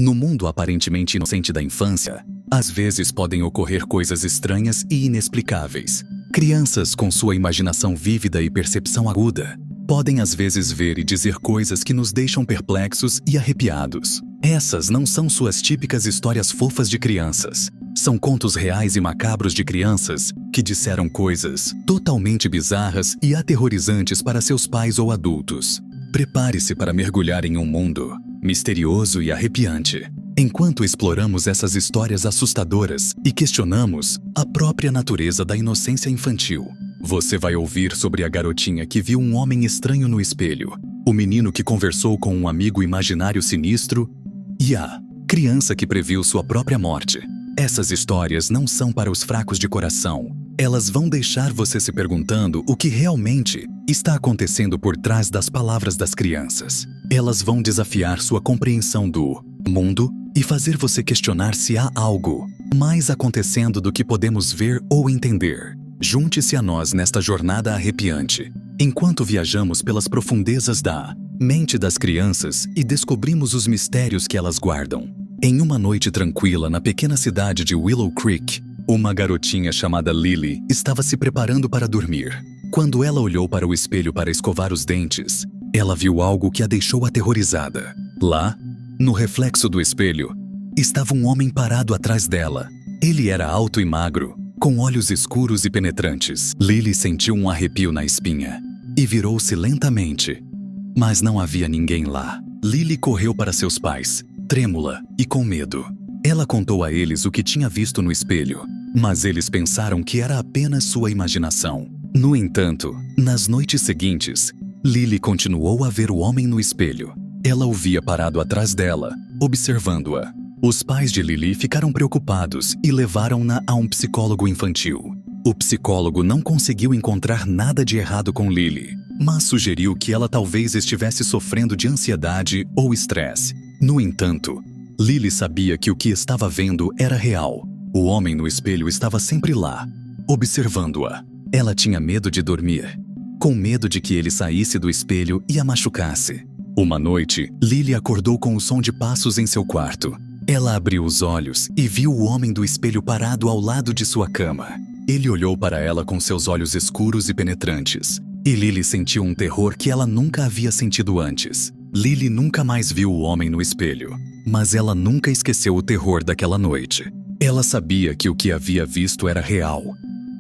No mundo aparentemente inocente da infância, às vezes podem ocorrer coisas estranhas e inexplicáveis. Crianças com sua imaginação vívida e percepção aguda podem às vezes ver e dizer coisas que nos deixam perplexos e arrepiados. Essas não são suas típicas histórias fofas de crianças. São contos reais e macabros de crianças que disseram coisas totalmente bizarras e aterrorizantes para seus pais ou adultos. Prepare-se para mergulhar em um mundo misterioso e arrepiante, enquanto exploramos essas histórias assustadoras e questionamos a própria natureza da inocência infantil. Você vai ouvir sobre a garotinha que viu um homem estranho no espelho, o menino que conversou com um amigo imaginário sinistro e a criança que previu sua própria morte. Essas histórias não são para os fracos de coração. Elas vão deixar você se perguntando o que realmente está acontecendo por trás das palavras das crianças. Elas vão desafiar sua compreensão do mundo e fazer você questionar se há algo mais acontecendo do que podemos ver ou entender. Junte-se a nós nesta jornada arrepiante, enquanto viajamos pelas profundezas da mente das crianças e descobrimos os mistérios que elas guardam. Em uma noite tranquila na pequena cidade de Willow Creek, uma garotinha chamada Lily estava se preparando para dormir. Quando ela olhou para o espelho para escovar os dentes, ela viu algo que a deixou aterrorizada. Lá, no reflexo do espelho, estava um homem parado atrás dela. Ele era alto e magro, com olhos escuros e penetrantes. Lily sentiu um arrepio na espinha e virou-se lentamente, mas não havia ninguém lá. Lily correu para seus pais, trêmula e com medo. Ela contou a eles o que tinha visto no espelho, mas eles pensaram que era apenas sua imaginação. No entanto, nas noites seguintes, Lily continuou a ver o homem no espelho. Ela o via parado atrás dela, observando-a. Os pais de Lily ficaram preocupados e levaram-na a um psicólogo infantil. O psicólogo não conseguiu encontrar nada de errado com Lily, mas sugeriu que ela talvez estivesse sofrendo de ansiedade ou estresse. No entanto, Lily sabia que o que estava vendo era real. O homem no espelho estava sempre lá, observando-a. Ela tinha medo de dormir, com medo de que ele saísse do espelho e a machucasse. Uma noite, Lily acordou com o som de passos em seu quarto. Ela abriu os olhos e viu o homem do espelho parado ao lado de sua cama. Ele olhou para ela com seus olhos escuros e penetrantes, e Lily sentiu um terror que ela nunca havia sentido antes. Lily nunca mais viu o homem no espelho, mas ela nunca esqueceu o terror daquela noite. Ela sabia que o que havia visto era real,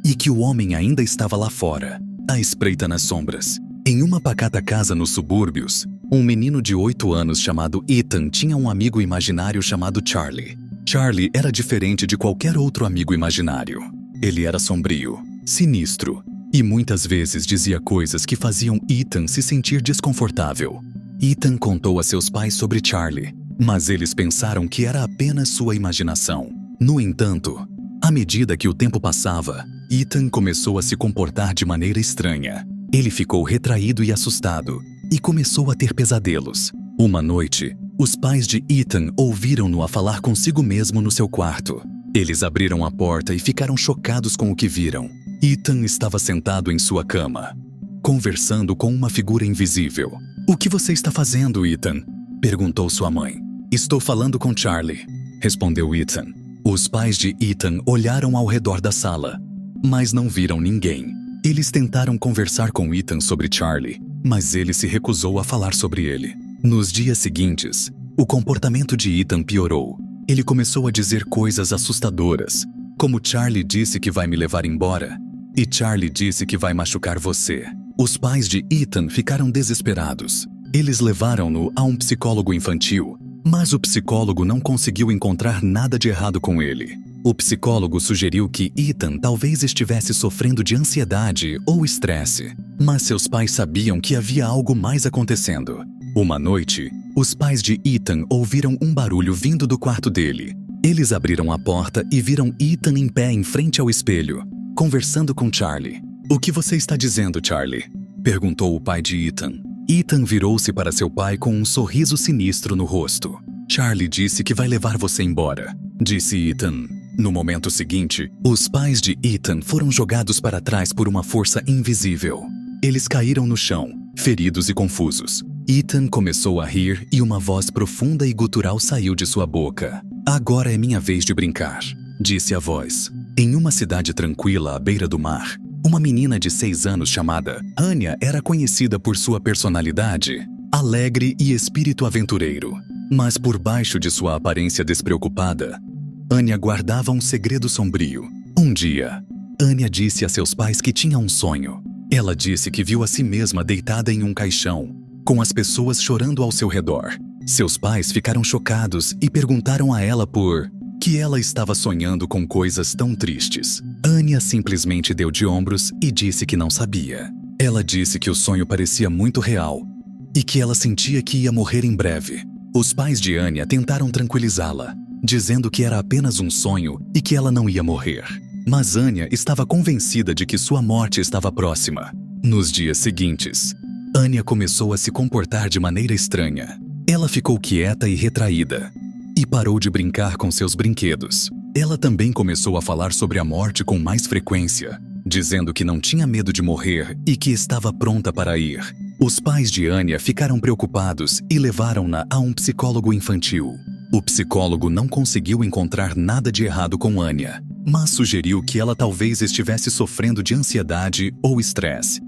e que o homem ainda estava lá fora, à espreita nas sombras. Em uma pacata casa nos subúrbios, um menino de 8 anos chamado Ethan tinha um amigo imaginário chamado Charlie. Charlie era diferente de qualquer outro amigo imaginário. Ele era sombrio, sinistro, e muitas vezes dizia coisas que faziam Ethan se sentir desconfortável. Ethan contou a seus pais sobre Charlie, mas eles pensaram que era apenas sua imaginação. No entanto, à medida que o tempo passava, Ethan começou a se comportar de maneira estranha. Ele ficou retraído e assustado, e começou a ter pesadelos. Uma noite, os pais de Ethan ouviram-no a falar consigo mesmo no seu quarto. Eles abriram a porta e ficaram chocados com o que viram. Ethan estava sentado em sua cama, conversando com uma figura invisível. "O que você está fazendo, Ethan?" perguntou sua mãe. "Estou falando com Charlie", respondeu Ethan. Os pais de Ethan olharam ao redor da sala, mas não viram ninguém. Eles tentaram conversar com Ethan sobre Charlie, mas ele se recusou a falar sobre ele. Nos dias seguintes, o comportamento de Ethan piorou. Ele começou a dizer coisas assustadoras, como "Charlie disse que vai me levar embora" e "Charlie disse que vai machucar você". Os pais de Ethan ficaram desesperados. Eles levaram-no a um psicólogo infantil, mas o psicólogo não conseguiu encontrar nada de errado com ele. O psicólogo sugeriu que Ethan talvez estivesse sofrendo de ansiedade ou estresse, mas seus pais sabiam que havia algo mais acontecendo. Uma noite, os pais de Ethan ouviram um barulho vindo do quarto dele. Eles abriram a porta e viram Ethan em pé em frente ao espelho, conversando com Charlie. "O que você está dizendo, Charlie?" perguntou o pai de Ethan. Ethan virou-se para seu pai com um sorriso sinistro no rosto. "Charlie disse que vai levar você embora", disse Ethan. No momento seguinte, os pais de Ethan foram jogados para trás por uma força invisível. Eles caíram no chão, feridos e confusos. Ethan começou a rir e uma voz profunda e gutural saiu de sua boca. Agora é minha vez de brincar, disse a voz. Em uma cidade tranquila à beira do mar, uma menina de 6 anos chamada Anya era conhecida por sua personalidade, alegre e espírito aventureiro. Mas por baixo de sua aparência despreocupada, Anya guardava um segredo sombrio. Um dia, Anya disse a seus pais que tinha um sonho. Ela disse que viu a si mesma deitada em um caixão, com as pessoas chorando ao seu redor. Seus pais ficaram chocados e perguntaram a ela por que ela estava sonhando com coisas tão tristes. Anya simplesmente deu de ombros e disse que não sabia. Ela disse que o sonho parecia muito real e que ela sentia que ia morrer em breve. Os pais de Anya tentaram tranquilizá-la, dizendo que era apenas um sonho e que ela não ia morrer. Mas Anya estava convencida de que sua morte estava próxima. Nos dias seguintes, Anya começou a se comportar de maneira estranha. Ela ficou quieta e retraída e parou de brincar com seus brinquedos. Ela também começou a falar sobre a morte com mais frequência, dizendo que não tinha medo de morrer e que estava pronta para ir. Os pais de Anya ficaram preocupados e levaram-na a um psicólogo infantil. O psicólogo não conseguiu encontrar nada de errado com Anya, mas sugeriu que ela talvez estivesse sofrendo de ansiedade ou estresse.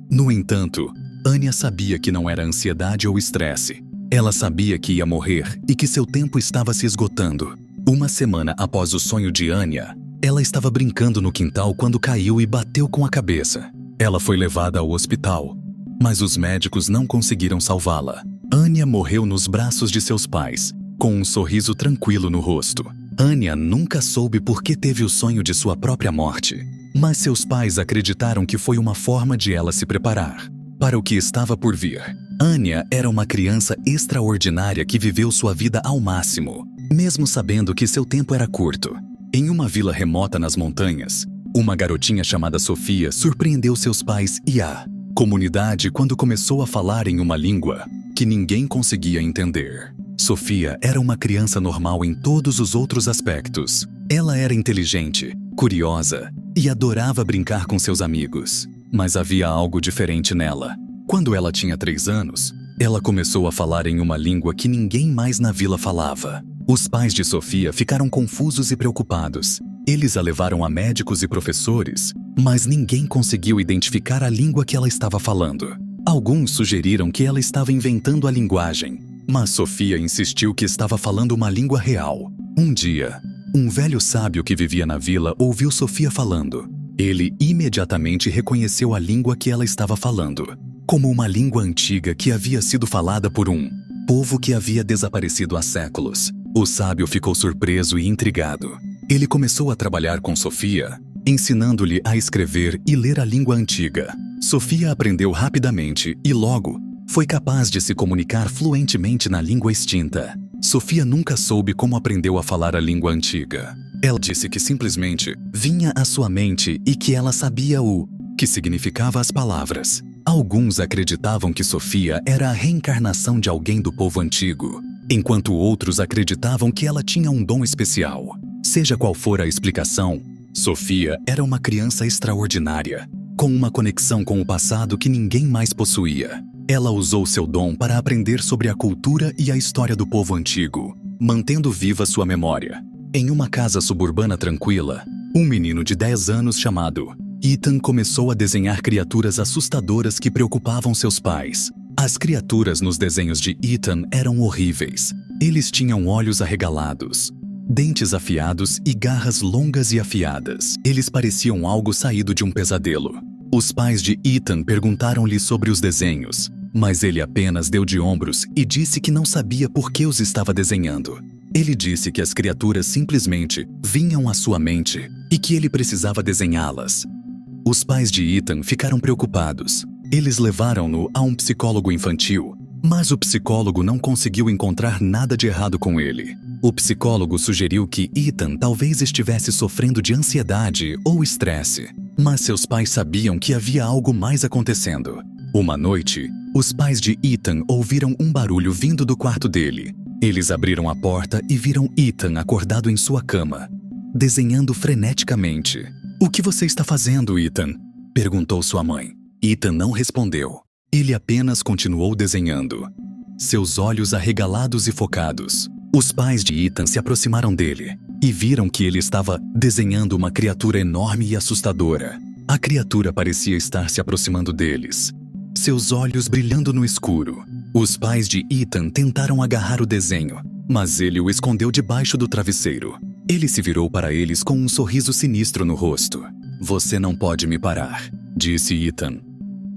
No entanto, Anya sabia que não era ansiedade ou estresse. Ela sabia que ia morrer e que seu tempo estava se esgotando. Uma semana após o sonho de Anya, ela estava brincando no quintal quando caiu e bateu com a cabeça. Ela foi levada ao hospital, mas os médicos não conseguiram salvá-la. Anya morreu nos braços de seus pais, com um sorriso tranquilo no rosto. Anya nunca soube por que teve o sonho de sua própria morte, mas seus pais acreditaram que foi uma forma de ela se preparar para o que estava por vir. Anya era uma criança extraordinária que viveu sua vida ao máximo, mesmo sabendo que seu tempo era curto. Em uma vila remota nas montanhas, uma garotinha chamada Sofia surpreendeu seus pais e a comunidade quando começou a falar em uma língua que ninguém conseguia entender. Sofia era uma criança normal em todos os outros aspectos. Ela era inteligente, curiosa e adorava brincar com seus amigos. Mas havia algo diferente nela. Quando ela tinha 3 anos, ela começou a falar em uma língua que ninguém mais na vila falava. Os pais de Sofia ficaram confusos e preocupados. Eles a levaram a médicos e professores, mas ninguém conseguiu identificar a língua que ela estava falando. Alguns sugeriram que ela estava inventando a linguagem, mas Sofia insistiu que estava falando uma língua real. Um dia, um velho sábio que vivia na vila ouviu Sofia falando. Ele imediatamente reconheceu a língua que ela estava falando como uma língua antiga que havia sido falada por um povo que havia desaparecido há séculos. O sábio ficou surpreso e intrigado. Ele começou a trabalhar com Sofia, ensinando-lhe a escrever e ler a língua antiga. Sofia aprendeu rapidamente e logo foi capaz de se comunicar fluentemente na língua extinta. Sofia nunca soube como aprendeu a falar a língua antiga. Ela disse que simplesmente vinha à sua mente e que ela sabia o que significava as palavras. Alguns acreditavam que Sofia era a reencarnação de alguém do povo antigo, enquanto outros acreditavam que ela tinha um dom especial. Seja qual for a explicação, Sofia era uma criança extraordinária, com uma conexão com o passado que ninguém mais possuía. Ela usou seu dom para aprender sobre a cultura e a história do povo antigo, mantendo viva sua memória. Em uma casa suburbana tranquila, um menino de 10 anos chamado Ethan começou a desenhar criaturas assustadoras que preocupavam seus pais. As criaturas nos desenhos de Ethan eram horríveis. Eles tinham olhos arregalados, dentes afiados e garras longas e afiadas. Eles pareciam algo saído de um pesadelo. Os pais de Ethan perguntaram-lhe sobre os desenhos, mas ele apenas deu de ombros e disse que não sabia por que os estava desenhando. Ele disse que as criaturas simplesmente vinham à sua mente e que ele precisava desenhá-las. Os pais de Ethan ficaram preocupados. Eles levaram-no a um psicólogo infantil, mas o psicólogo não conseguiu encontrar nada de errado com ele. O psicólogo sugeriu que Ethan talvez estivesse sofrendo de ansiedade ou estresse, mas seus pais sabiam que havia algo mais acontecendo. Uma noite, os pais de Ethan ouviram um barulho vindo do quarto dele. Eles abriram a porta e viram Ethan acordado em sua cama, desenhando freneticamente. "O que você está fazendo, Ethan?" perguntou sua mãe. Ethan não respondeu. Ele apenas continuou desenhando, seus olhos arregalados e focados. Os pais de Ethan se aproximaram dele e viram que ele estava desenhando uma criatura enorme e assustadora. A criatura parecia estar se aproximando deles, seus olhos brilhando no escuro. Os pais de Ethan tentaram agarrar o desenho, mas ele o escondeu debaixo do travesseiro. Ele se virou para eles com um sorriso sinistro no rosto. "Você não pode me parar", disse Ethan.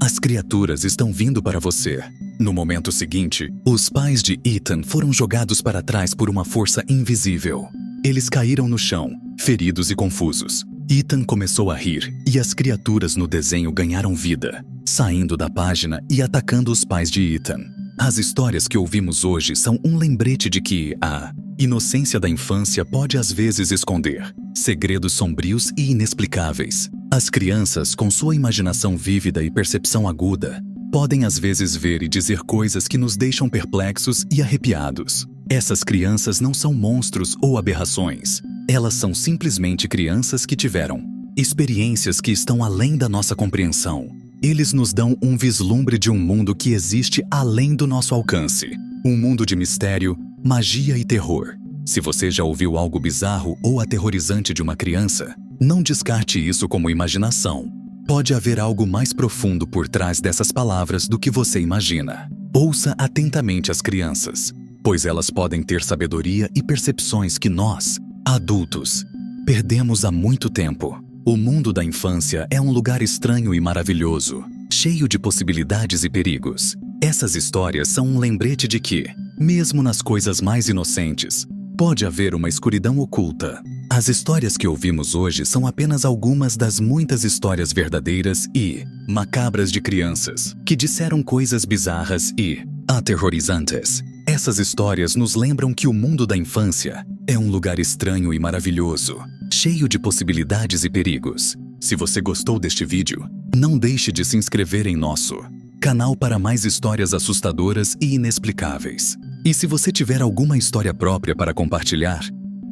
"As criaturas estão vindo para você." No momento seguinte, os pais de Ethan foram jogados para trás por uma força invisível. Eles caíram no chão, feridos e confusos. Ethan começou a rir e as criaturas no desenho ganharam vida, saindo da página e atacando os pais de Ethan. As histórias que ouvimos hoje são um lembrete de que a inocência da infância pode às vezes esconder segredos sombrios e inexplicáveis. As crianças, com sua imaginação vívida e percepção aguda, podem às vezes ver e dizer coisas que nos deixam perplexos e arrepiados. Essas crianças não são monstros ou aberrações. Elas são simplesmente crianças que tiveram experiências que estão além da nossa compreensão. Eles nos dão um vislumbre de um mundo que existe além do nosso alcance. Um mundo de mistério, magia e terror. Se você já ouviu algo bizarro ou aterrorizante de uma criança, não descarte isso como imaginação. Pode haver algo mais profundo por trás dessas palavras do que você imagina. Ouça atentamente as crianças, pois elas podem ter sabedoria e percepções que nós, adultos, perdemos há muito tempo. O mundo da infância é um lugar estranho e maravilhoso, cheio de possibilidades e perigos. Essas histórias são um lembrete de que, mesmo nas coisas mais inocentes, pode haver uma escuridão oculta. As histórias que ouvimos hoje são apenas algumas das muitas histórias verdadeiras e macabras de crianças que disseram coisas bizarras e aterrorizantes. Essas histórias nos lembram que o mundo da infância é um lugar estranho e maravilhoso, cheio de possibilidades e perigos. Se você gostou deste vídeo, não deixe de se inscrever em nosso canal para mais histórias assustadoras e inexplicáveis. E se você tiver alguma história própria para compartilhar,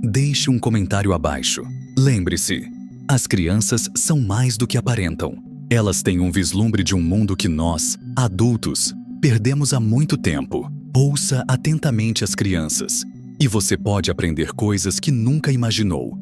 deixe um comentário abaixo. Lembre-se, as crianças são mais do que aparentam. Elas têm um vislumbre de um mundo que nós, adultos, perdemos há muito tempo. Ouça atentamente as crianças, e você pode aprender coisas que nunca imaginou.